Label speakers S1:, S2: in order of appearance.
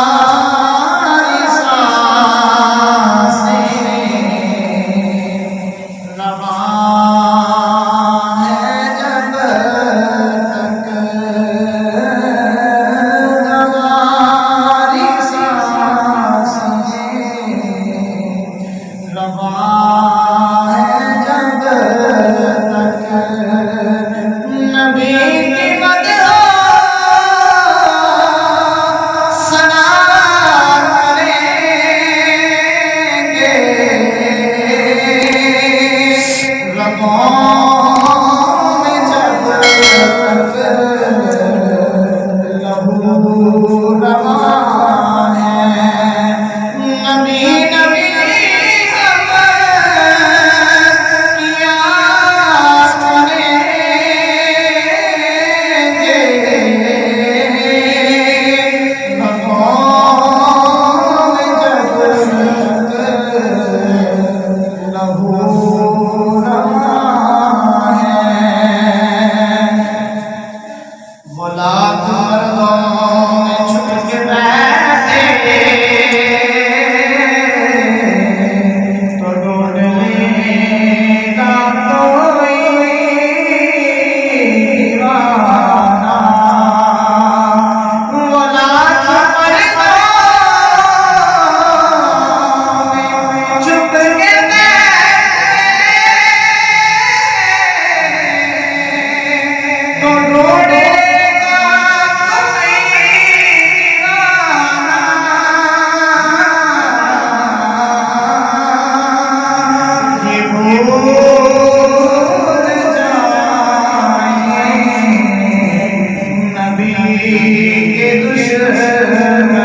S1: हमारी सांसें रवां है जब तक हमारी सांसें रवां है जब तक नबी की मदद सना करेंगे रगों में जब तक लहू रवां है नबी नबी हम किया करेंगे रगों में जब तक लहू रवां है मुलाक मर्दों में छुप के बैठे तो ढूंढ लेगा कोई दीवाना मुलाक मर्दों में छुप के बैठे तो ढूंढ के दुश्मन